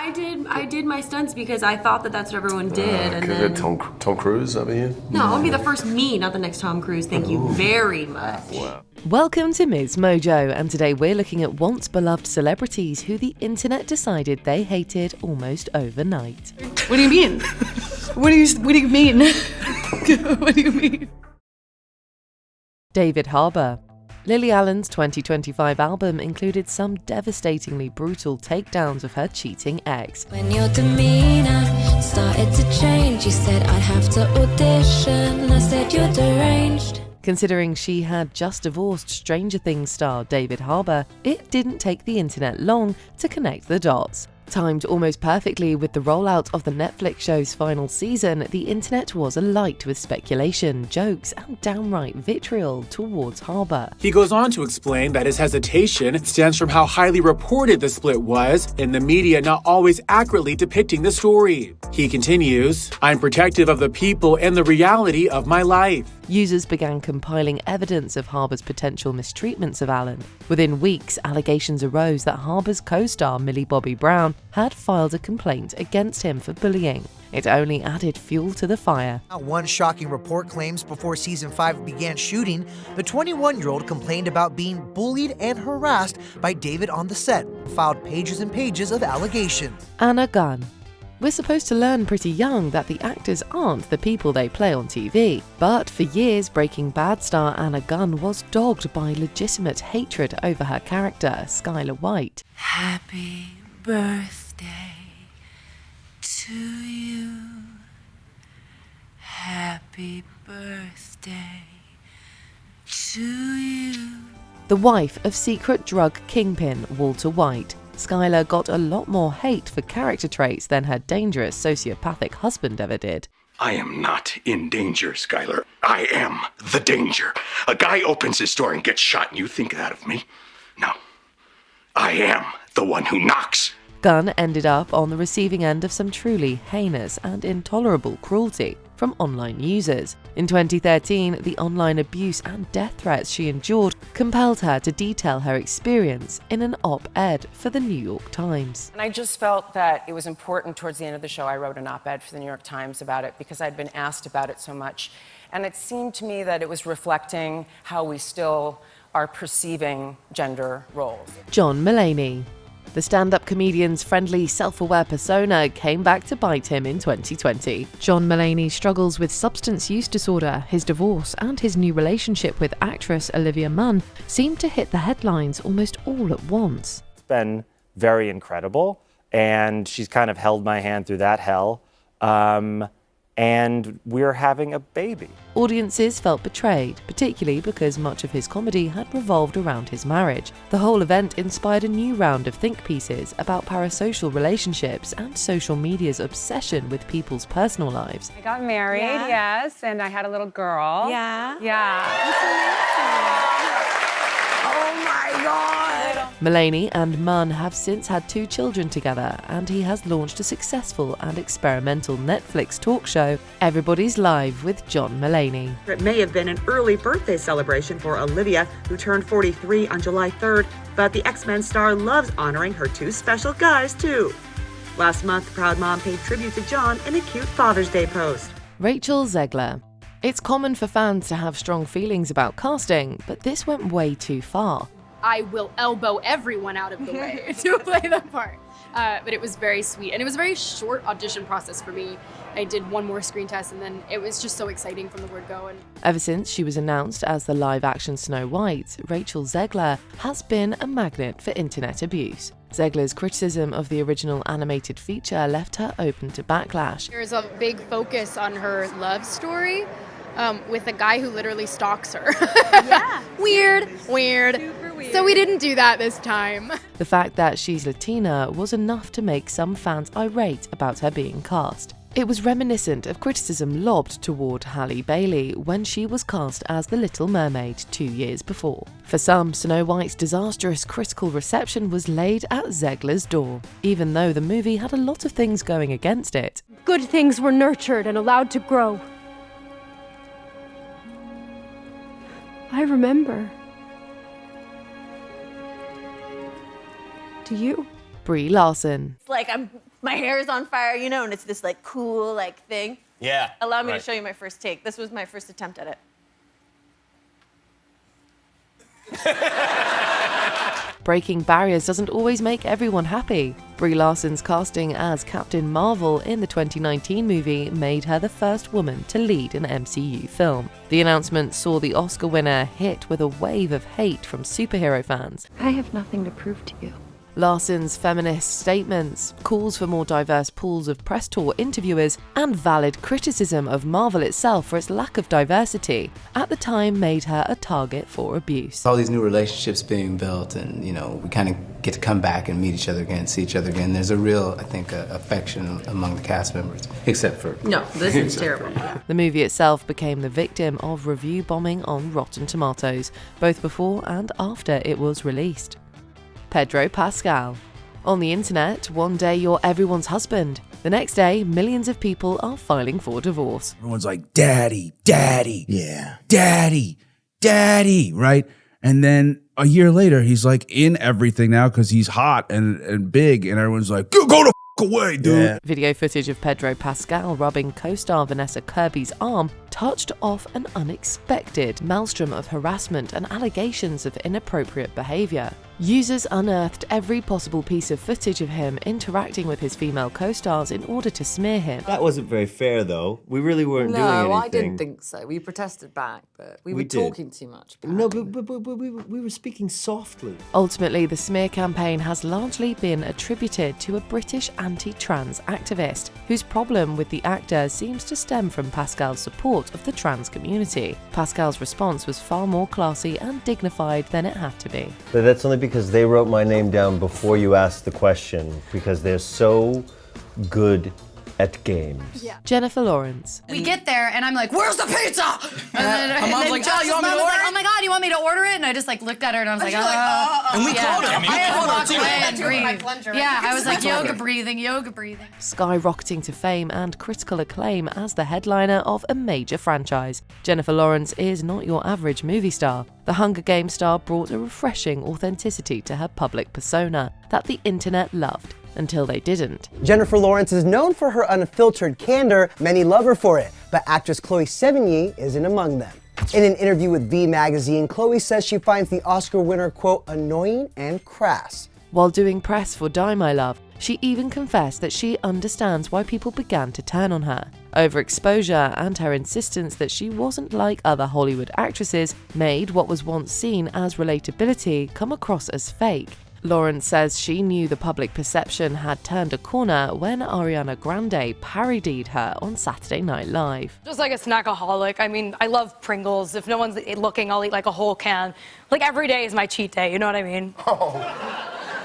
I did my stunts because I thought that that's what everyone did. And then Tom Cruise over here? No, I'll be the first me, not the next Tom Cruise. Thank you very much. Wow. Welcome to MsMojo, and today we're looking at once beloved celebrities who the internet decided they hated almost overnight. What do you mean? What do you mean? What do you mean? David Harbour. Lily Allen's 2025 album included some devastatingly brutal takedowns of her cheating ex. When your demeanor started to change, you said I'd have to audition. I said you're deranged. Considering she had just divorced Stranger Things star David Harbour, it didn't take the internet long to connect the dots. Timed almost perfectly with the rollout of the Netflix show's final season, the internet was alight with speculation, jokes, and downright vitriol towards Harbour. He goes on to explain that his hesitation stems from how highly reported the split was, and the media not always accurately depicting the story. He continues, "I'm protective of the people and the reality of my life." Users began compiling evidence of Harbour's potential mistreatments of Allen. Within weeks, allegations arose that Harbour's co-star Millie Bobby Brown had filed a complaint against him for bullying. It only added fuel to the fire. One shocking report claims before season 5 began shooting, the 21-year-old complained about being bullied and harassed by David on the set, filed pages and pages of allegations. Anna Gunn. We're supposed to learn pretty young that the actors aren't the people they play on TV. But for years, Breaking Bad star Anna Gunn was dogged by legitimate hatred over her character, Skyler White. Happy birthday to you. Happy birthday to you. The wife of secret drug kingpin Walter White, Skyler got a lot more hate for character traits than her dangerous sociopathic husband ever did. I am not in danger, Skyler. I am the danger. A guy opens his door and gets shot, and you think that of me? No. I am the one who knocks. Gunn ended up on the receiving end of some truly heinous and intolerable cruelty from online users. In 2013, the online abuse and death threats she endured compelled her to detail her experience in an op-ed for the New York Times. And I just felt that it was important. Towards the end of the show, I wrote an op-ed for the New York Times about it because I'd been asked about it so much. And it seemed to me that it was reflecting how we still are perceiving gender roles. John Mulaney. The stand-up comedian's friendly, self-aware persona came back to bite him in 2020. John Mulaney struggles with substance use disorder. His divorce and his new relationship with actress Olivia Munn seemed to hit the headlines almost all at once. It's been very incredible, and she's kind of held my hand through that hell. And we're having a baby. Audiences felt betrayed, particularly because much of his comedy had revolved around his marriage. The whole event inspired a new round of think pieces about parasocial relationships and social media's obsession with people's personal lives. I got married, yes, and I had a little girl. Yeah? Yeah. Oh my God! Mulaney and Munn have since had 2 children together, and he has launched a successful and experimental Netflix talk show, Everybody's Live with John Mulaney. It may have been an early birthday celebration for Olivia, who turned 43 on July 3rd, but the X-Men star loves honoring her 2 special guys, too. Last month, the proud mom paid tribute to John in a cute Father's Day post. Rachel Zegler. It's common for fans to have strong feelings about casting, but this went way too far. I will elbow everyone out of the way to play the part. But it was very sweet. And it was a very short audition process for me. I did one more screen test, and then it was just so exciting from the word go. And ever since she was announced as the live-action Snow White, Rachel Zegler has been a magnet for internet abuse. Zegler's criticism of the original animated feature left her open to backlash. There's a big focus on her love story with a guy who literally stalks her. Yeah. Weird. Super weird. So we didn't do that this time. The fact that she's Latina was enough to make some fans irate about her being cast. It was reminiscent of criticism lobbed toward Halle Bailey when she was cast as the Little Mermaid 2 years before. For some, Snow White's disastrous critical reception was laid at Zegler's door, even though the movie had a lot of things going against it. Good things were nurtured and allowed to grow. I remember. Do you? Brie Larson. Like, I'm my hair is on fire, you know, and it's this like cool like thing. Yeah. Allow me right. to show you my first take. This was my first attempt at it. Breaking barriers doesn't always make everyone happy. Brie Larson's casting as Captain Marvel in the 2019 movie made her the first woman to lead an MCU film. The announcement saw the Oscar winner hit with a wave of hate from superhero fans. I have nothing to prove to you. Larson's feminist statements, calls for more diverse pools of press tour interviewers, and valid criticism of Marvel itself for its lack of diversity, at the time made her a target for abuse. All these new relationships being built, and you know, we kind of get to come back and meet each other again, see each other again. There's a real, I think, affection among the cast members, except for... No, this is terrible. The movie itself became the victim of review bombing on Rotten Tomatoes, both before and after it was released. Pedro Pascal. On the internet, one day you're everyone's husband. The next day, millions of people are filing for divorce. Everyone's like, daddy, daddy. Yeah. Daddy, daddy, right? And then a year later, he's like in everything now because he's hot and big, and everyone's like, go the f*** away, dude. Yeah. Video footage of Pedro Pascal rubbing co-star Vanessa Kirby's arm touched off an unexpected maelstrom of harassment and allegations of inappropriate behavior. Users unearthed every possible piece of footage of him interacting with his female co-stars in order to smear him. That wasn't very fair, though. We really weren't doing anything. No, I didn't think so. We protested back, but we were talking too much. No, but we were speaking softly. Ultimately, the smear campaign has largely been attributed to a British anti-trans activist, whose problem with the actor seems to stem from Pascal's support of the trans community. Pascal's response was far more classy and dignified than it had to be. But that's only because they wrote my name down before you asked the question, because they're so good at games. Yeah. Jennifer Lawrence. We get there and I'm like, where's the pizza? My mom's like, Josh's you want me mom to was order like, it? oh my God, you want me to order it? And I just like looked at her and I was like, And we called her. I had to walk away and breathe. breathe. Yeah, I was like, yoga breathing. Skyrocketing to fame and critical acclaim as the headliner of a major franchise. Jennifer Lawrence is not your average movie star. The Hunger Games star brought a refreshing authenticity to her public persona that the internet loved. Until they didn't. Jennifer Lawrence is known for her unfiltered candor. Many love her for it, but actress Chloe Sevigny isn't among them. In an interview with V Magazine, Chloe says she finds the Oscar winner, quote, annoying and crass. While doing press for Die My Love, she even confessed that she understands why people began to turn on her. Overexposure and her insistence that she wasn't like other Hollywood actresses made what was once seen as relatability come across as fake. Lawrence says she knew the public perception had turned a corner when Ariana Grande parodied her on Saturday Night Live. Just like a snackaholic. I mean, I love Pringles. If no one's looking, I'll eat like a whole can. Like every day is my cheat day, you know what I mean? Oh,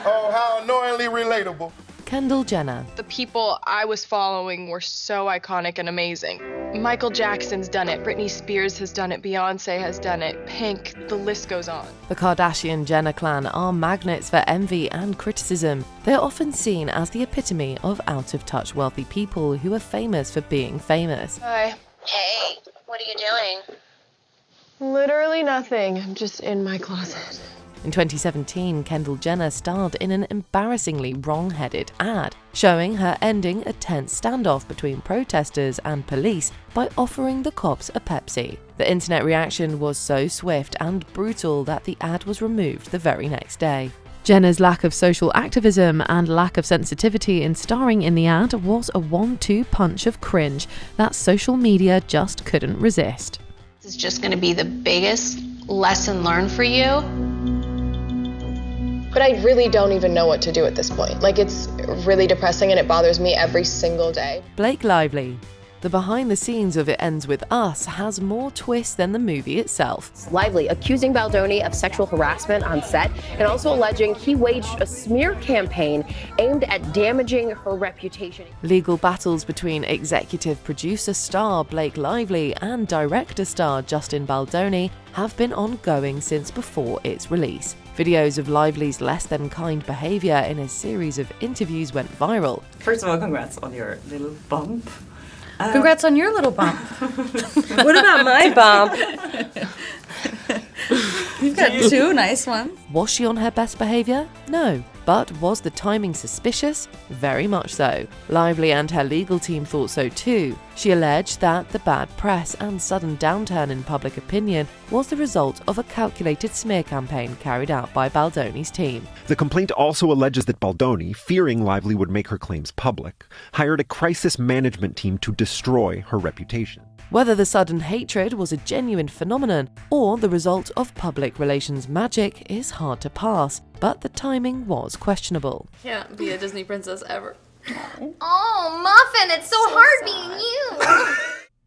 how annoyingly relatable. Kendall Jenner. The people I was following were so iconic and amazing. Michael Jackson's done it, Britney Spears has done it, Beyonce has done it, Pink, the list goes on. The Kardashian-Jenner clan are magnets for envy and criticism. They are often seen as the epitome of out-of-touch wealthy people who are famous for being famous. Hi. Hey, what are you doing? Literally nothing. I'm just in my closet. In 2017, Kendall Jenner starred in an embarrassingly wrong-headed ad, showing her ending a tense standoff between protesters and police by offering the cops a Pepsi. The internet reaction was so swift and brutal that the ad was removed the very next day. Jenner's lack of social activism and lack of sensitivity in starring in the ad was a 1-2 punch of cringe that social media just couldn't resist. This is just going to be the biggest lesson learned for you. But I really don't even know what to do at this point. Like, it's really depressing and it bothers me every single day. Blake Lively. The behind the scenes of It Ends With Us has more twists than the movie itself. Lively accusing Baldoni of sexual harassment on set and also alleging he waged a smear campaign aimed at damaging her reputation. Legal battles between executive producer star Blake Lively and director star Justin Baldoni have been ongoing since before its release. Videos of Lively's less than kind behavior in a series of interviews went viral. First of all, congrats on your little bump. Congrats on your little bump. What about my bump? You've got two nice ones. Was she on her best behavior? No. But was the timing suspicious? Very much so. Lively and her legal team thought so too. She alleged that the bad press and sudden downturn in public opinion was the result of a calculated smear campaign carried out by Baldoni's team. The complaint also alleges that Baldoni, fearing Lively would make her claims public, hired a crisis management team to destroy her reputation. Whether the sudden hatred was a genuine phenomenon or the result of public relations magic is hard to pass, but the timing was questionable. Can't be a Disney princess ever. Oh, Muffin, it's so hard being you.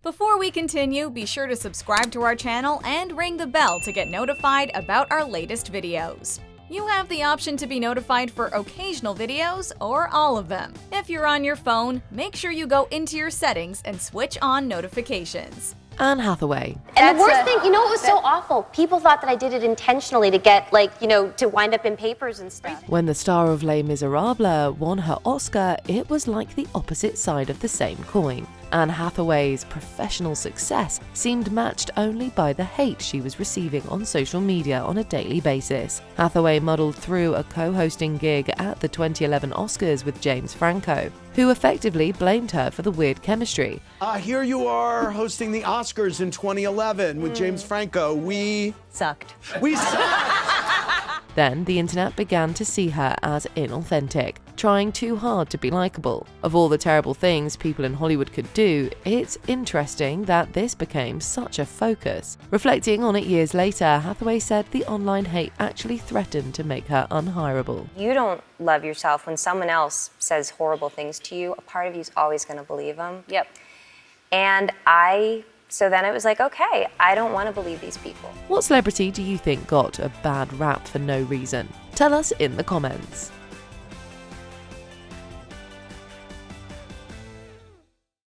Before we continue, be sure to subscribe to our channel and ring the bell to get notified about our latest videos. You have the option to be notified for occasional videos or all of them. If you're on your phone, make sure you go into your settings and switch on notifications. Anne Hathaway. And the worst thing, you know, it was so awful. People thought that I did it intentionally to get, to wind up in papers and stuff. When the star of Les Miserables won her Oscar, it was like the opposite side of the same coin. Anne Hathaway's professional success seemed matched only by the hate she was receiving on social media on a daily basis. Hathaway muddled through a co-hosting gig at the 2011 Oscars with James Franco, who effectively blamed her for the weird chemistry. Here you are hosting the Oscars in 2011 with James Franco. We sucked. We sucked. Then the internet began to see her as inauthentic, trying too hard to be likable. Of all the terrible things people in Hollywood could do, it's interesting that this became such a focus. Reflecting on it years later, Hathaway said the online hate actually threatened to make her unhireable. You don't love yourself. When someone else says horrible things to you, a part of you is always going to believe them. Yep. And so then it was like, okay, I don't want to believe these people. What celebrity do you think got a bad rap for no reason? Tell us in the comments.